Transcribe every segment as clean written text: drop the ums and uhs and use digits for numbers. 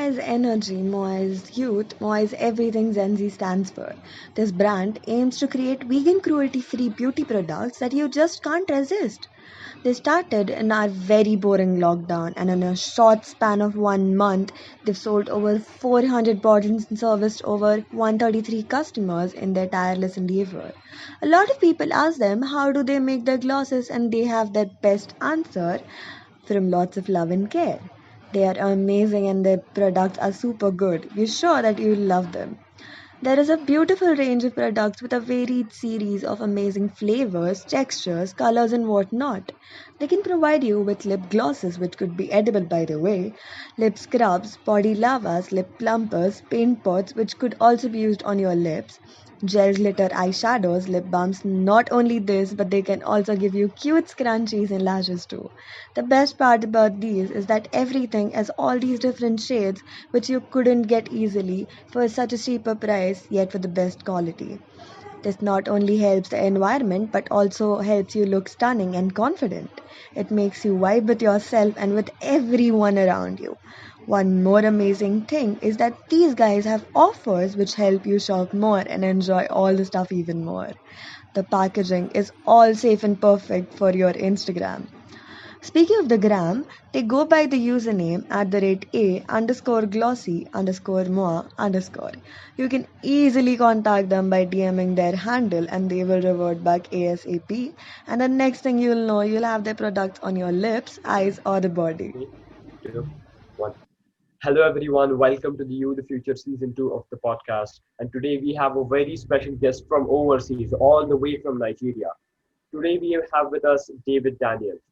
is energy, Moa is youth, Moa is everything Gen Z stands for. This brand aims to create vegan cruelty free beauty products that you just can't resist. They started in our very boring lockdown, and in a short span of 1 month, they've sold over 400 bottles and serviced over 133 customers in their tireless endeavor. A lot of people ask them how do they make their glosses, and they have their best answer from lots of love and care. They are amazing and their products are super good. You're sure that you'll love them. There is a beautiful range of products with a varied series of amazing flavors, textures, colors, and whatnot. They can provide you with lip glosses, which could be edible by the way, lip scrubs, body lavas, lip plumpers, paint pots, which could also be used on your lips, gel glitter eyeshadows, lip balms. Not only this, but they can also give you cute scrunchies and lashes too. The best part about these is that everything has all these different shades which you couldn't get easily for such a cheaper price yet for the best quality. This not only helps the environment but also helps you look stunning and confident. It makes you vibe with yourself and with everyone around you. One more amazing thing is that these guys have offers which help you shop more and enjoy all the stuff even more. The packaging is all safe and perfect for your Instagram. Speaking of the gram, they go by the username at the rate A underscore glossy underscore moi underscore. You can easily contact them by DMing their handle and they will revert back ASAP. And the next thing you'll know, you'll have their products on your lips, eyes, or the body. Three, two, one. Hello, everyone. Welcome to the You the Future season 2 of the podcast. And today we have a very special guest from overseas, all the way from Nigeria. Today we have with us David Daniels.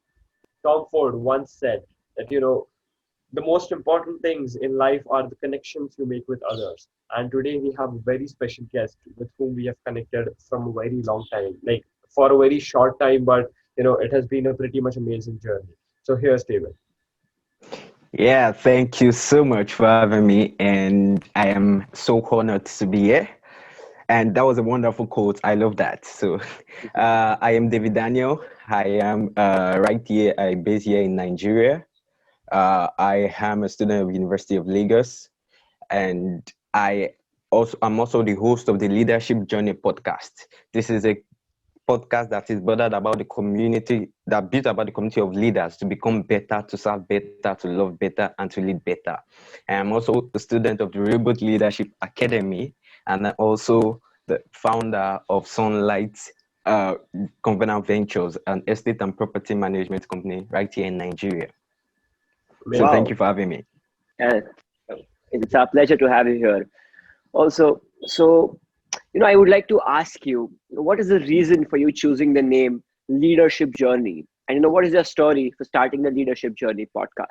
Tom Ford once said that, the most important things in life are the connections you make with others. And today we have a very special guest with whom we have connected from a very long time, like for a very short time, but it has been a pretty much amazing journey. So here's David. Yeah, thank you so much for having me, and I am so honored to be here. And that was a wonderful quote. I love that. So, I am David Daniel. I am right here. I based here in Nigeria. I am a student of University of Lagos, and I'm also the host of the Leadership Journey podcast. This is a podcast that is bothered about the community, that built about the community of leaders to become better, to serve better, to love better, and to lead better. I am also a student of the Reboot Leadership Academy, and I'm also the founder of Sunlight uh, Covenant Ventures, an estate and property management company right here in Nigeria. So thank Amazing. you for having me. Uh, it's our pleasure to have you here. Also, I would like to ask you, what is the reason for you choosing the name Leadership Journey? And what is your story for starting the Leadership Journey podcast?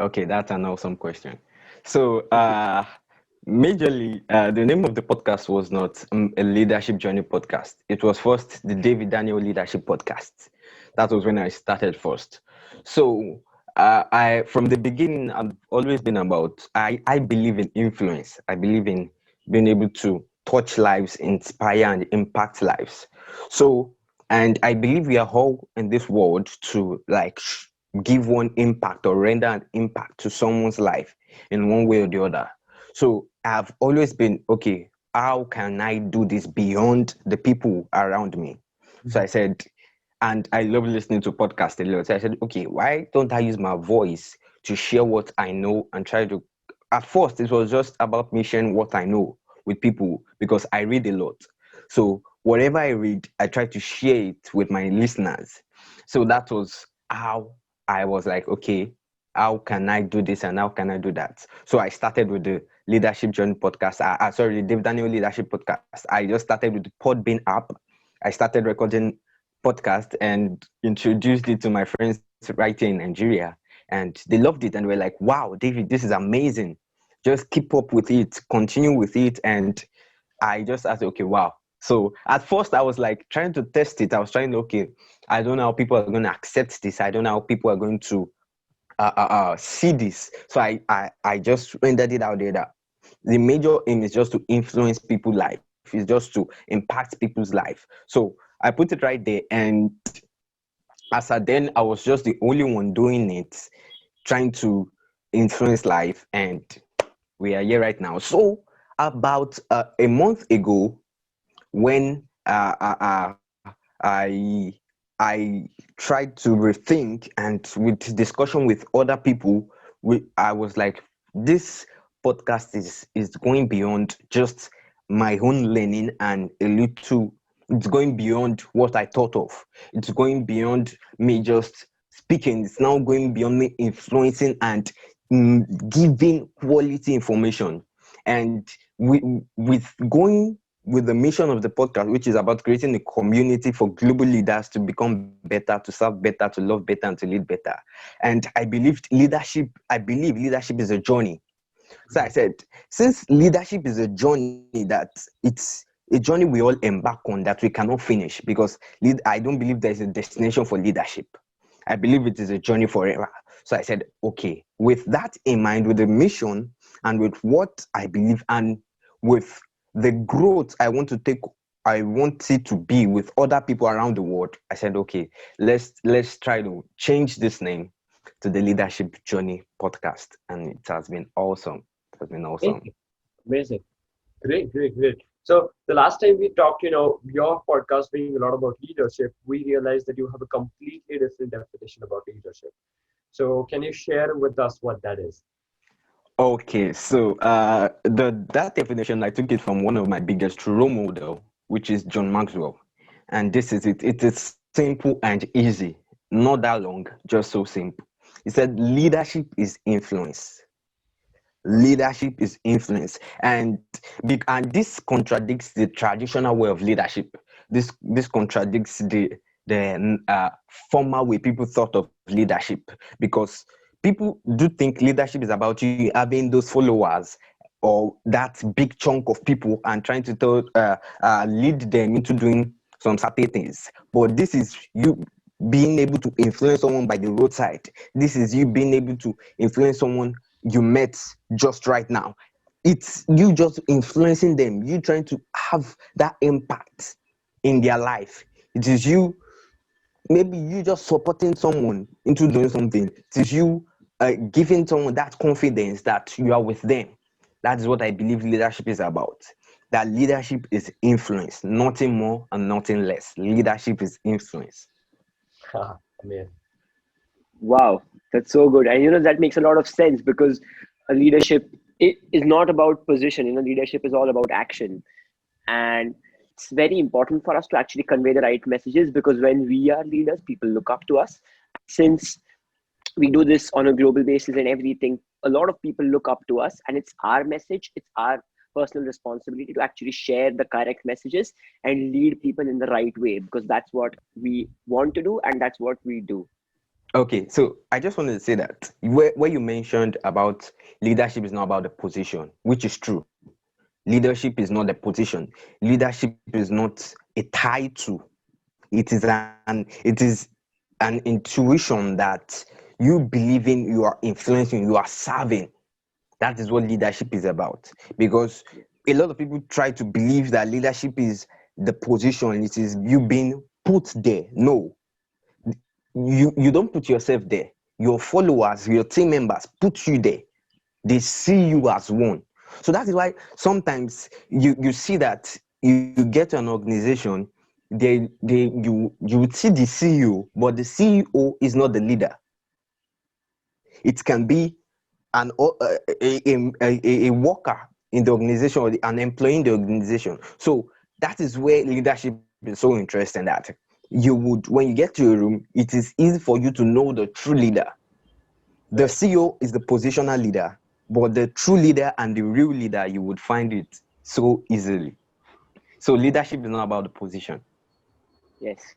Okay, that's an awesome question. So, majorly, the name of the podcast was not a leadership journey podcast. It was first the David Daniel Leadership Podcast. That was when I started first. So, I from the beginning, I've always been about. I believe in influence. I believe in being able to touch lives, inspire, and impact lives. So, and I believe we are all in this world to like give one impact or render an impact to someone's life in one way or the other. So I've always been, okay, how can I do this beyond the people around me? So I said, and I love listening to podcasts a lot. So I said, okay, why don't I use my voice to share what I know and try to. At first, it was just about me sharing what I know with people because I read a lot. So whatever I read, I try to share it with my listeners. So that was how I was like, okay, how can I do this and how can I do that? So I started with the Leadership Journey podcast. Sorry, the Dave Daniel Leadership podcast. I just started with the Podbean app. I started recording podcast and introduced it to my friends right here in Nigeria. And they loved it and were like, wow, David, this is amazing. Just keep up with it, continue with it. And I just asked, okay, wow. So at first I was like trying to test it. I was trying to, okay, I don't know how people are going to accept this. I don't know how people are going to see this. So I just rendered it out there that the major aim is just to influence people's life. It's just to impact people's life. So I put it right there. And as at then, I was just the only one doing it, trying to influence life, and we are here right now. So about a month ago, when I tried to rethink, and with discussion with other people, I was like, this podcast is going beyond just my own learning, and a little, it's going beyond what I thought of. It's going beyond me just speaking. It's now going beyond me influencing and giving quality information. And with going with the mission of the podcast, which is about creating a community for global leaders to become better, to serve better, to love better, and to lead better. And I believe leadership is a journey. So I said, since leadership is a journey, that it's a journey we all embark on, that we cannot finish, because I don't believe there's a destination for leadership. I believe it is a journey forever. So I said, okay, with that in mind, with the mission and with what I believe, and with the growth I want it to be with other people around the world, I said, okay, let's try to change this name to the Leadership Journey Podcast. And it has been awesome. It has been awesome. Amazing. Amazing. Great, great, great. So the last time we talked, your podcast being a lot about leadership, we realized that you have a completely different definition about leadership. So can you share with us what that is? Okay, so that definition, I took it from one of my biggest role model, which is John Maxwell. And this is it. It is simple and easy, not that long, just so simple. He said leadership is influence. Leadership is influence. And this contradicts the traditional way of leadership. This contradicts the former way people thought of leadership, because people do think leadership is about you having those followers, or that big chunk of people, and trying to lead them into doing some certain things. But this is you being able to influence someone by the roadside. This is you being able to influence someone you met just right now. It's you just influencing them, you trying to have that impact in their life. It is you, maybe you just supporting someone into doing something. It is you giving someone that confidence that you are with them. That is what I believe leadership is about. That leadership is influence, nothing more and nothing less. Leadership is influence. Amazing. Wow, that's so good. And that makes a lot of sense, because a leadership is not about position. Leadership is all about action. And it's very important for us to actually convey the right messages, because when we are leaders, people look up to us. Since we do this on a global basis and everything, a lot of people look up to us, and it's our message, it's our personal responsibility to actually share the correct messages and lead people in the right way, because that's what we want to do and that's what we do. Okay, so I just wanted to say that where you mentioned about leadership is not about the position, which is true. Leadership is not a position. Leadership is not a title. It is an intuition that you believe in, you are influencing, you are serving. That is what leadership is about. Because a lot of people try to believe that leadership is the position, it is you being put there. No, you don't put yourself there. Your followers, your team members put you there. They see you as one. So that is why sometimes you see that you get to an organization, you would see the CEO, but the CEO is not the leader. It can be a worker in the organization, or an employee in the organization. So that is where leadership is so interesting, that when you get to a room, it is easy for you to know the true leader. The CEO is the positional leader, but the true leader and the real leader, you would find it so easily. So leadership is not about the position. Yes,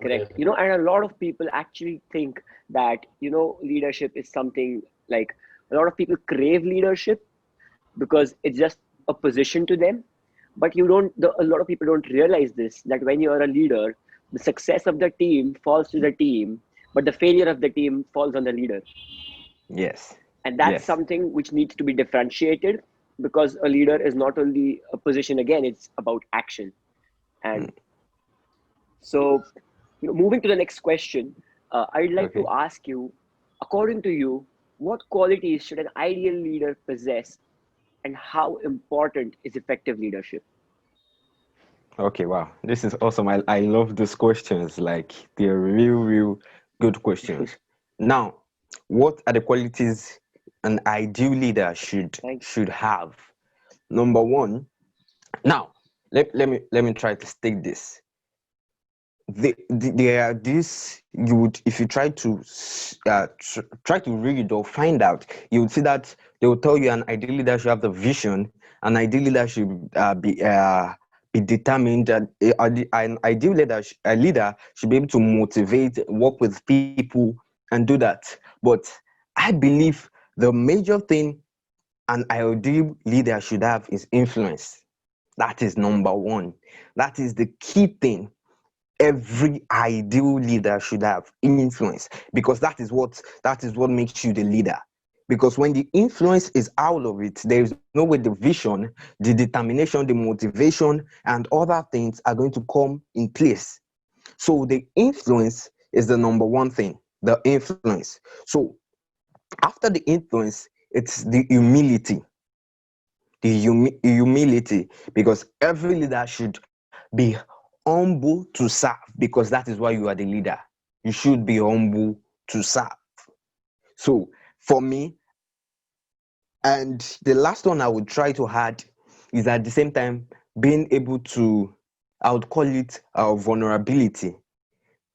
correct. And a lot of people actually think that, leadership is something like, a lot of people crave leadership because it's just a position to them. But a lot of people don't realize this, that when you are a leader, the success of the team falls to the team, but the failure of the team falls on the leader. Yes. And that's Yes. something which needs to be differentiated, because a leader is not only a position, again, it's about action. And so, moving to the next question, I'd like to Okay. ask you, according to you, what qualities should an ideal leader possess, and how important is effective leadership? Okay, wow. This is awesome. I love these questions. Like they're real good questions. Now, what are the qualities an ideal leader Thank should have? Number one, now let me try to state this. There are this you would if you try to try to read or find out, you would see that they will tell you an ideal leader should have the vision, an ideal leader should be determined, that an ideal leader a leader should be able to motivate, work with people, and do that. But I believe the major thing an ideal leader should have is influence. That is number one. That is the key thing every ideal leader should have: influence, because that is what makes you the leader. Because when the influence is out of it, there is no way the vision, the determination, the motivation, and other things are going to come in place. So the influence is the number one thing, the influence. So after the influence, it's the humility, humility, because every leader should be humble to serve, because that is why you are the leader. You should be humble to serve. So for me, and the last one I would try to add is at the same time being able to, I would call it vulnerability.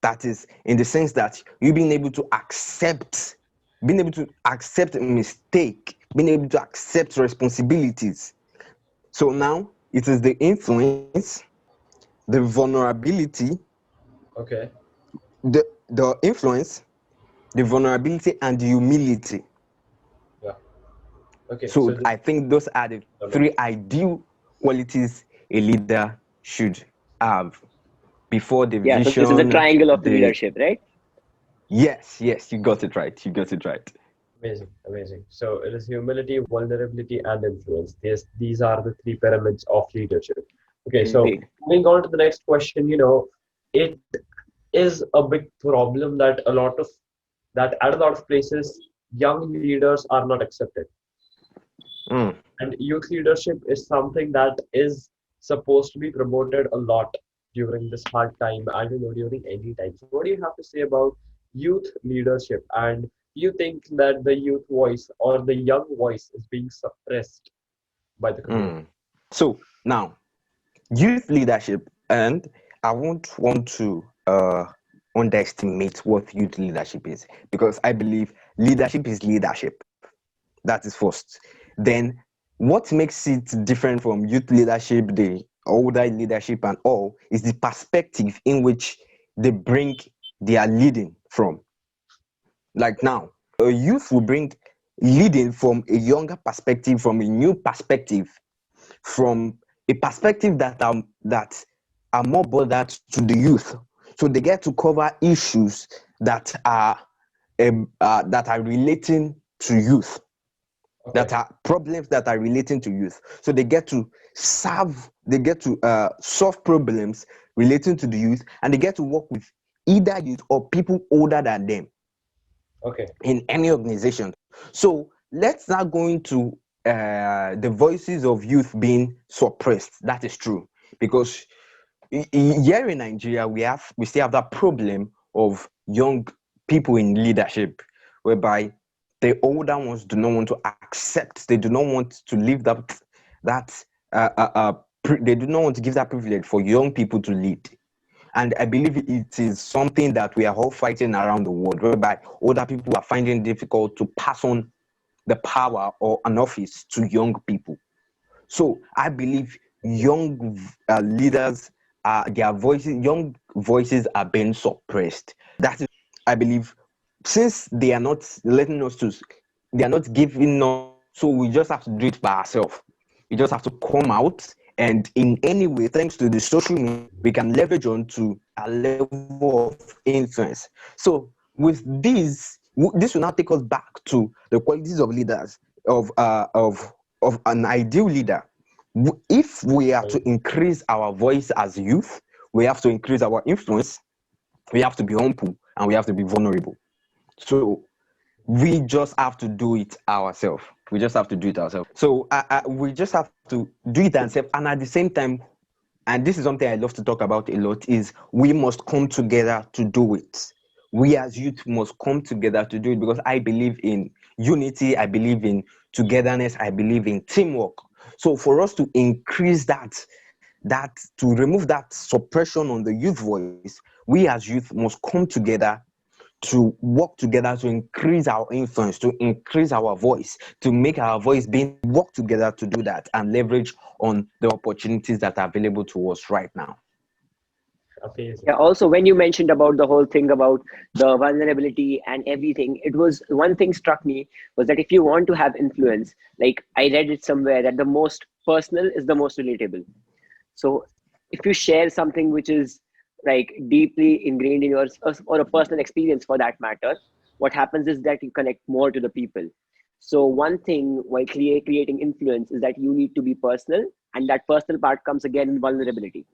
That is in the sense that you being able to accept a mistake, being able to accept responsibilities. So now it is the influence, the vulnerability, Okay. the influence, the vulnerability, and the humility. Yeah. Okay. So So this I think those are the three ideal qualities a leader should have before the Yeah, so this is a vision. triangle of The leadership, right? Yes, you got it right. You got it right. amazing, amazing. So it is humility, vulnerability, and influence. These are the three pyramids of leadership. Okay, so Indeed. moving on to the next question, it is a big problem that at a lot of places, young leaders are not accepted. Mm. And youth leadership is something that is supposed to be promoted a lot during this hard time. I don't know, during any time. So, what do you have to say about youth leadership? And do you think that the youth voice or the young voice is being suppressed by the community? Mm. So now, youth leadership, and I won't want to underestimate what youth leadership is, because I believe leadership is leadership. That is first. Then, what makes it different from youth leadership, the older leadership, and all, is the perspective in which they bring their leading from. Like now, a youth will bring leading from a younger perspective, from a new perspective, from a perspective that are more bothered to the youth. So they get to cover issues that are relating to youth, that Okay, are problems that are relating to youth. So they get to solve problems relating to the youth, and they get to work with either youth or people older than them okay, in any organization. So let's now go into the voices of youth being suppressed. That is true, because here in Nigeria we still have that problem of young people in leadership, whereby the older ones do not want to accept, they do not want to leave that they do not want to give that privilege for young people to lead. And I believe it is something that we are all fighting around the world, whereby older people are finding it difficult to pass on the power or an office to young people. So I believe young leaders, young voices are being suppressed. That is, I believe, since they are not letting us to, they are not giving us, so we just have to do it by ourselves. We just have to come out, and in any way, thanks to the social media, we can leverage on to a level of influence. So with this will now take us back to the qualities of leaders, of an ideal leader. If we are right. to increase our voice as youth, we have to increase our influence, we have to be humble, and we have to be vulnerable. So we just have to do it ourselves. We just have to do it ourselves. So we just have to do it ourselves, and at the same time, and this is something I love to talk about a lot, is we must come together to do it. We as youth must come together to do it, because I believe in unity, I believe in togetherness, I believe in teamwork. So for us to increase that to remove that suppression on the youth voice, we as youth must come together to work together to increase our influence, to increase our voice, to make our voice being work together to do that and leverage on the opportunities that are available to us right now. Amazing. Yeah, also when you mentioned about the whole thing about the vulnerability and everything, it was one thing struck me was that if you want to have influence, like I read it somewhere that the most personal is the most relatable. So if you share something which is like deeply ingrained in yours, or a personal experience for that matter, what happens is that you connect more to the people. So one thing while creating influence is that you need to be personal, and that personal part comes again in vulnerability.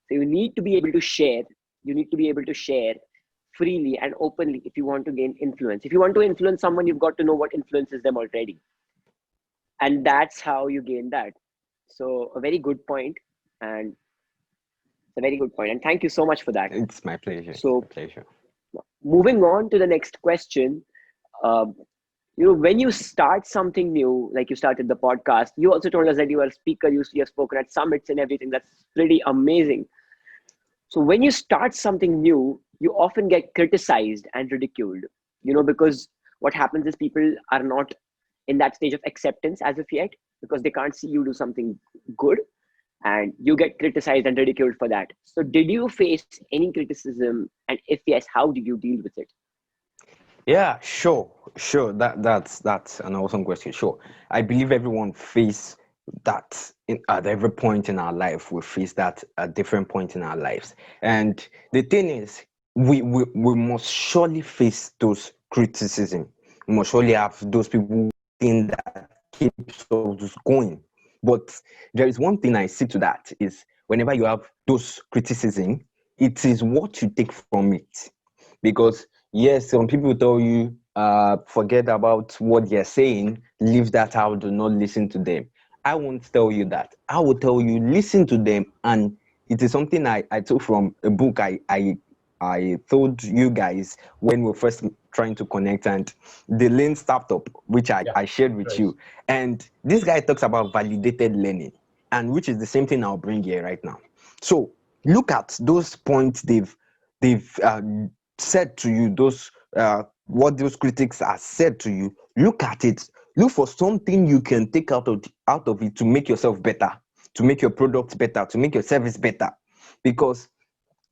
So you need to be able to share. You need to be able to share freely and openly if you want to gain influence. If you want to influence someone, you've got to know what influences them already, and that's how you gain that. So a very good point, and a very good point, and thank you so much for that. It's my pleasure. It's my So pleasure. moving on to the next question, um, when you start something new, like you started the podcast, you also told us that you are a speaker, you have spoken at summits and everything. That's pretty amazing. So when you start something new, you often get criticized and ridiculed, because what happens is people are not in that stage of acceptance as of yet, because they can't see you do something good, and you get criticized and ridiculed for that. So did you face any criticism, and if yes, how did you deal with it? Yeah, sure. That's an awesome question. Sure, I believe everyone face that at every point in our life. We face that at different point in our lives, and the thing is, we must surely face those criticism. We must surely have those people in that keeps us going. But there is one thing I see to that is whenever you have those criticism, it is what you take from it, because yes, some people tell you, forget about what they're saying, leave that out, do not listen to them. I won't tell you that. I will tell you, listen to them. And it is something I took from a book I told you guys when we were first trying to connect, and the Lean Startup, which Yeah, I shared with right. you. And this guy talks about validated learning, and which is the same thing I'll bring here right now. So look at those points they've said to you, those what those critics have said to you. Look at it, look for something you can take out of it to make yourself better, to make your product better, to make your service better. Because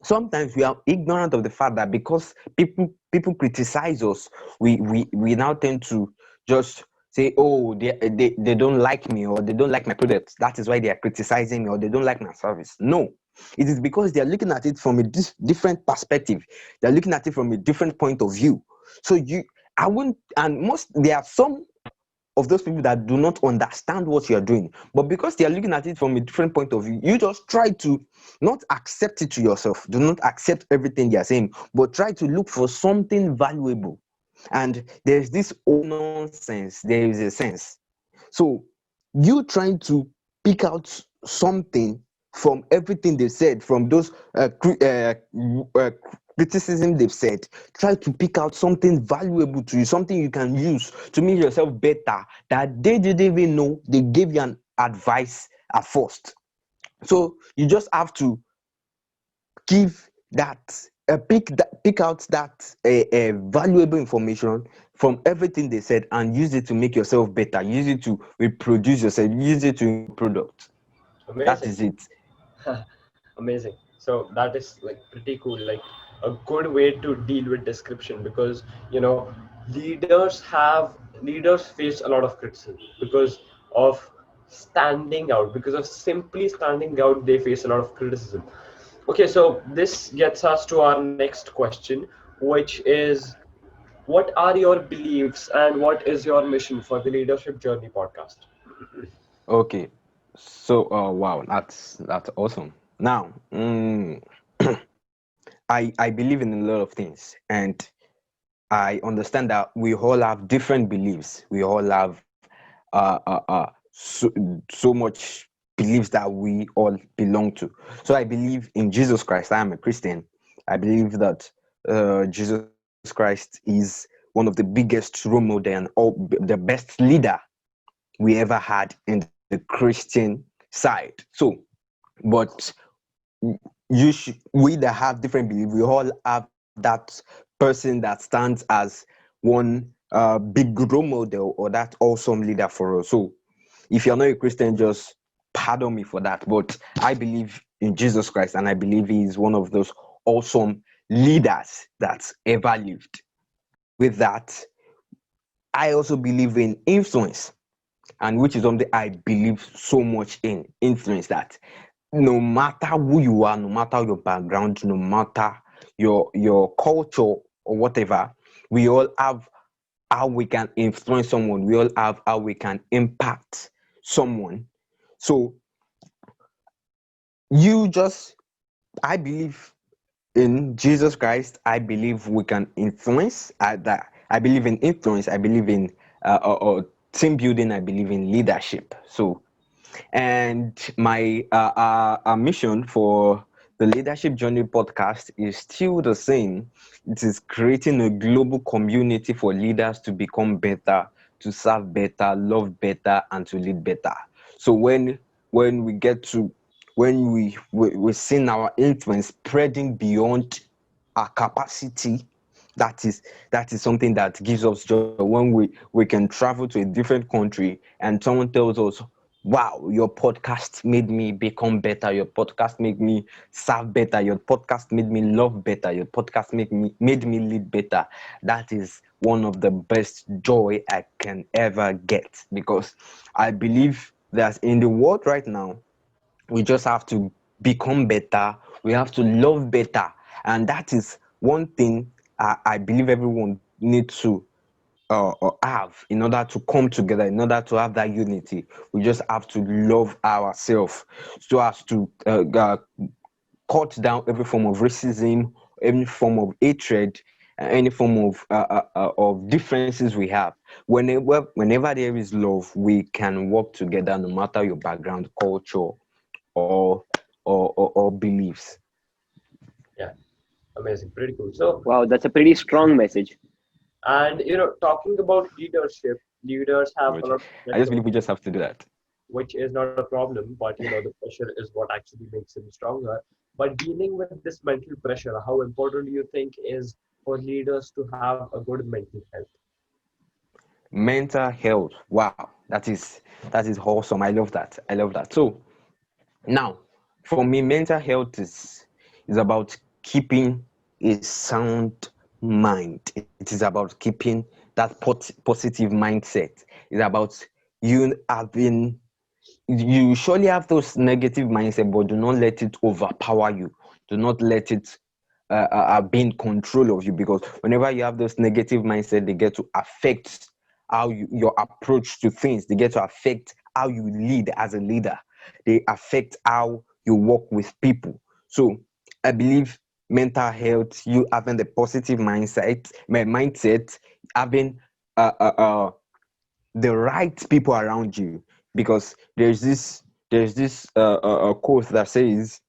sometimes we are ignorant of the fact that because people criticize us, we now tend to just say, oh, they don't like me, or they don't like my products, that is why they are criticizing me, or they don't like my service. No, it is because they are looking at it from a different perspective. They're looking at it from a different point of view. So I wouldn't, and most there are some of those people that do not understand what you're doing, but because they are looking at it from a different point of view, you just try to not accept it to yourself. Do not accept everything they are saying, but try to look for something valuable. And there's this old nonsense, there is a sense. So you trying to pick out something from everything they said, from those uh, criticism they've said, try to pick out something valuable to you, something you can use to make yourself better, that they didn't even know they gave you an advice at first. So you just have to give pick out that valuable information from everything they said, and use it to make yourself better, use it to reproduce yourself, use it to improve product. That Amazing. is it. Amazing. So that is like pretty cool, like a good way to deal with description, because leaders face a lot of criticism because of standing out, because of simply standing out, they face a lot of criticism. Okay, so this gets us to our next question, which is, what are your beliefs and what is your mission for the Leadership Journey podcast? Okay, so wow, that's awesome. Now, I believe in a lot of things, and I understand that we all have different beliefs. We all have so much beliefs that we all belong to. So I believe in Jesus Christ. I am a Christian. I believe that Jesus Christ is one of the biggest role model and the best leader we ever had in the Christian side. So, but we that have different beliefs, we all have that person that stands as one big role model or that awesome leader for us. So if you're not a Christian, just pardon me for that. But I believe in Jesus Christ, and I believe he is one of those awesome leaders that's ever lived. With that, I also believe in influence, and which is something I believe so much in influence, that no matter who you are, no matter your background, no matter your culture or whatever, we all have how we can influence someone. We all have how we can impact someone. So you just, I believe in Jesus Christ. I believe we can influence. I believe in influence. I believe in team building. I believe in leadership. So, and my mission for the Leadership Journey podcast is still the same. It is creating a global community for leaders to become better, to serve better, love better, and to lead better. So when we get to when we see our influence spreading beyond our capacity, that is something that gives us joy. When we can travel to a different country and someone tells us, wow, your podcast made me become better, your podcast made me serve better, your podcast made me love better, your podcast made me lead better. That is one of the best joy I can ever get, because I believe that in the world right now, we just have to become better, we have to love better, and that is one thing I believe everyone needs to have in order to come together, in order to have that unity. We just have to love ourselves so as to cut down every form of racism, any form of hatred, any form of differences we have. Whenever there is love, we can work together, no matter your background, culture, or or beliefs. Yeah, amazing, pretty cool. So, Wow, that's a pretty strong message. and talking about leadership, leaders have a Which lot of I just pressure, believe we just have to do that. which is not a problem, but the pressure is what actually makes them stronger. But dealing with this mental pressure, how important do you think is for leaders to have a good mental health? Mental health. Wow, that is awesome. I love that. I love that. So now, for me, mental health is about keeping a sound mind. It is about keeping that positive mindset. It's about you having, you surely have those negative mindset, but do not let it overpower you. Do not let it be in control of you, because whenever you have those negative mindset, they get to affect your approach to things. They get to affect how you lead as a leader. They affect how you work with people. So I believe mental health, you having the positive mindset, having uh, uh, uh, the right people around you, because there's this quote that says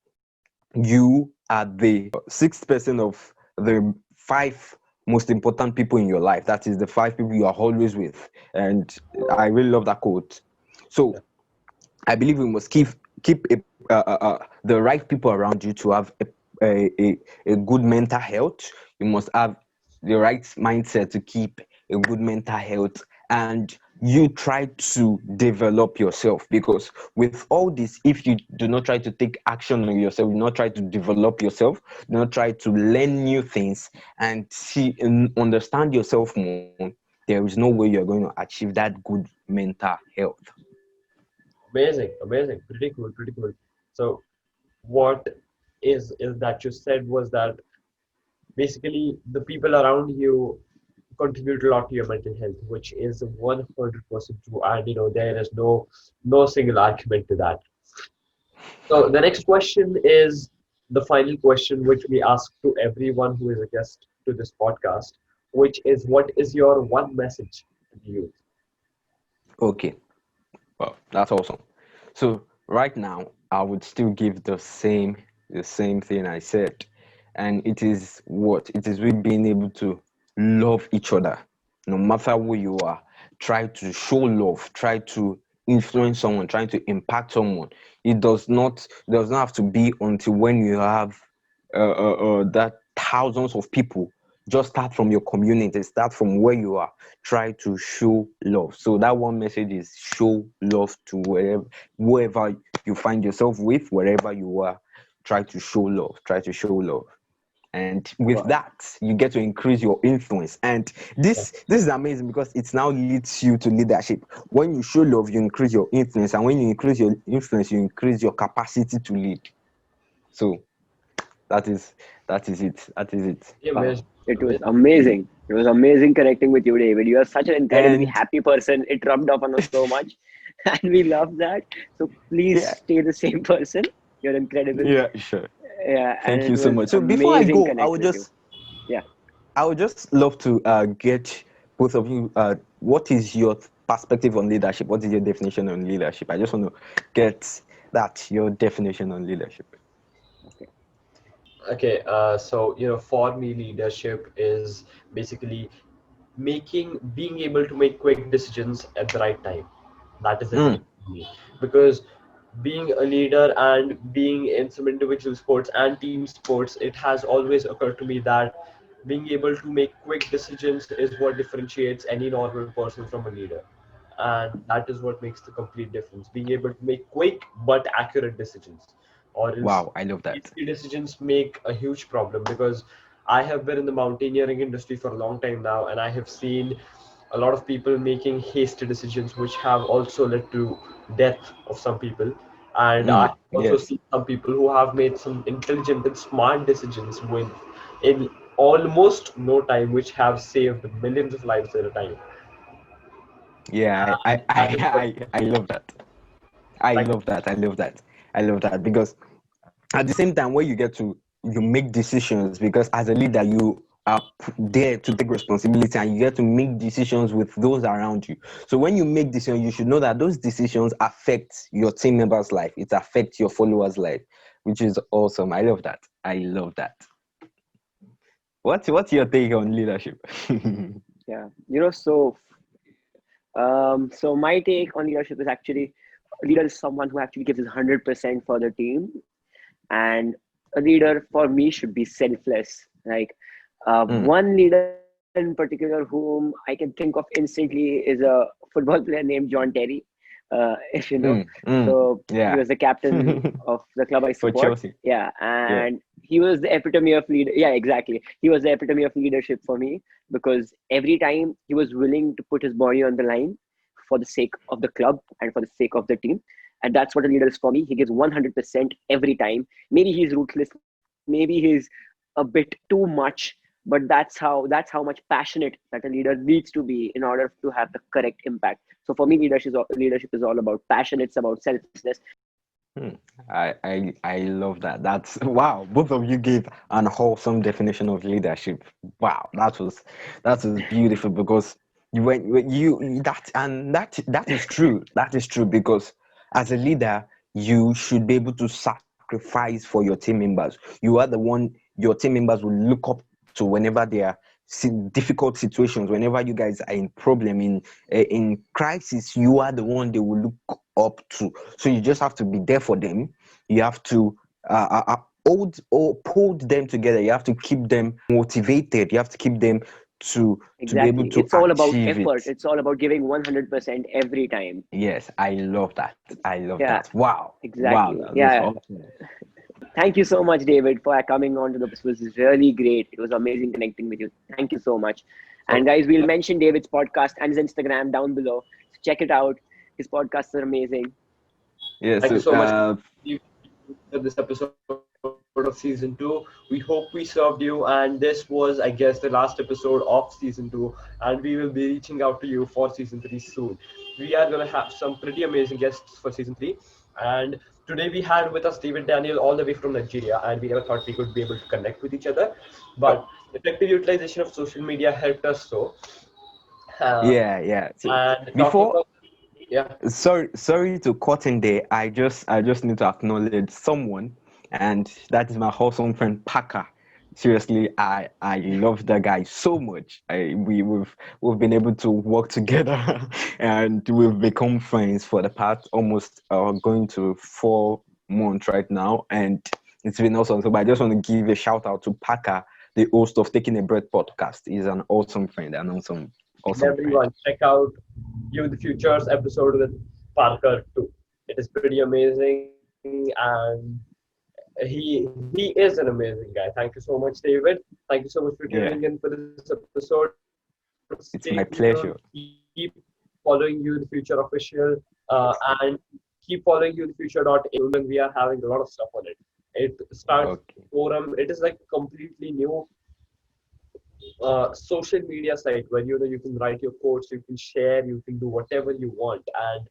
you are the sixth person of the five most important people in your life. That is the five people you are always with, and I really love that quote. So Yeah, I believe we must keep the right people around you to have a, a, a good mental health. You must have the right mindset to keep a good mental health, and you try to develop yourself, because with all this, if you do not try to take action on yourself, do not try to develop yourself, do not try to learn new things and see and understand yourself more, there is no way you're going to achieve that good mental health. amazing, amazing, pretty cool, pretty cool. So, what is that you said was that basically the people around you contribute a lot to your mental health, which is 100% true, and there is no single argument to that. So the next question is the final question, which we ask to everyone who is a guest to this podcast. which is what is your one message to the youth? Okay. Well, that's awesome. So right now, I would still give the same thing I said, and it is what it is. We being able to love each other, no matter who you are. Try to show love. Try to influence someone. Try to impact someone. It does not have to be until when you have that thousands of people. Just start from your community. Start from where you are. Try to show love. So that one message is show love to whoever you find yourself with, wherever you are. Try to show love. Try to show love. And with Wow. that, you get to increase your influence. And this is amazing because it now leads you to leadership. When you show love, you increase your influence, and when you increase your influence, you increase your capacity to lead. So that is that is it. That is it. Yeah, Wow. amazing. It was Amazing. amazing. It was amazing connecting with you, David. You are such an incredibly And happy person. It rubbed off on us so much. And we love that. So please yeah, stay the same person. You're incredible. yeah, sure. Yeah, and Thank it you so was much. So before I amazing go, connect with you. Yeah. I would just love to get both of you. What is your perspective on leadership? What is your definition on leadership? I just want to get that your definition on leadership. Okay. Okay, so for me, leadership is basically being able to make quick decisions at the right time. That is Mm, definition for me. Because being a leader and being in some individual sports and team sports, it has always occurred to me that being able to make quick decisions is what differentiates any normal person from a leader. And that is what makes the complete difference. Being able to make quick but accurate decisions. Or else wow, I love that. hasty decisions make a huge problem, because I have been in the mountaineering industry for a long time now, and I have seen a lot of people making hasty decisions, which have also led to death of some people. And I Mm, have also yes. seen some people who have made some intelligent and smart decisions in almost no time, which have saved millions of lives at a time. Yeah, And that is what, I love that. I like, love that. I love that. I love that because at the same time, where you make decisions, because as a leader you are there to take responsibility, and you get to make decisions with those around you. So when you make decisions, you should know that those decisions affect your team members' life. It affects your followers' life, which is awesome. I love that. I love that. What's your take on leadership? Yeah. So my take on leadership is actually a leader is someone who actually gives his 100% for the team, and a leader for me should be selfless. Like Mm, one leader in particular whom I can think of instantly is a football player named John Terry, if you know. mm, So he yeah. was the captain of the club I For support. Chelsea. Yeah, Yeah. and he was the epitome of leader. Yeah, exactly. He was the epitome of leadership for me, because every time he was willing to put his body on the line for the sake of the club and for the sake of the team. And that's what a leader is for me. He gives 100% every time. Maybe he's ruthless, maybe he's a bit too much, but that's how much passionate that a leader needs to be in order to have the correct impact. So for me, leadership is all about passion. It's about selflessness. Hmm. I love that. That's wow. Both of you gave an wholesome definition of leadership. Wow, that was beautiful because when you that and that is true. That is true because as a leader, you should be able to sacrifice for your team members. You are the one your team members will look up to whenever they are difficult situations. Whenever you guys are in problem in crisis, you are the one they will look up to. So you just have to be there for them. You have to hold or hold them together. You have to keep them motivated. You have to keep them to be able Exactly. to It's all about achieve effort. it. It's all about giving 100% every time. Yes, I love that. I love Yeah, that. Wow. Wow, exactly. that is Yeah. awesome. Thank you so much, David, for coming on to the. This was really great. It was amazing connecting with you. Thank you so much. And so, guys, we'll mention David's podcast and his Instagram down below. So check it out. His podcasts are amazing. Yeah, thank you so so much for this episode of season 2. We hope we served you, and this was, I guess, the last episode of season 2, and we will be reaching out to you for season 3 soon. We are going to have some pretty amazing guests for season 3, and today we had with us David Daniel all the way from Nigeria, and we never thought we could be able to connect with each other. But effective utilization of social media helped us so. Uh, Yeah. So and talking before, about, yeah, sorry to cut in there. I just need to acknowledge someone, and that is my wholesome friend Parker. Seriously, I love that guy so much. We've been able to work together, and we've become friends for the past almost going to 4 months right now, and it's been awesome. So, but I just want to give a shout out to Parker, the host of Taking a Breath podcast. He's an awesome friend, an and awesome friend. everyone check out You the Future's episode with Parker too. It is pretty amazing, and he is an amazing guy. Thank you so much, David. Thank you so much for tuning in Yeah, for this episode. Stay tuned. it's my Keep pleasure. following You the Future official, and keep following You the Future.in when we are having a lot of stuff on it. It starts Okay. forum. It is like completely new social media site where you can write your quotes, you can share, you can do whatever you want, and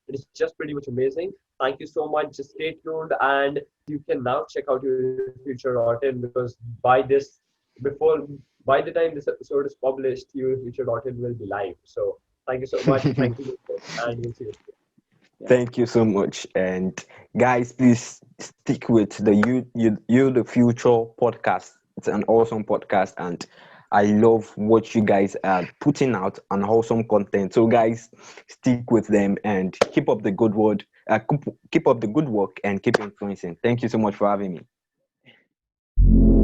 it is just pretty much amazing. Thank you so much. Just stay tuned, and you can now check out your future.in because before by the time this episode is published, your future.in will be live. So thank you so much. Thank you, and we'll see you. Yeah. Thank you so much. And guys, please stick with the you the Future podcast. It's an awesome podcast, and I love what you guys are putting out and awesome content. So guys, stick with them and keep up the good word. Keep up the good work and keep influencing. Thank you so much for having me.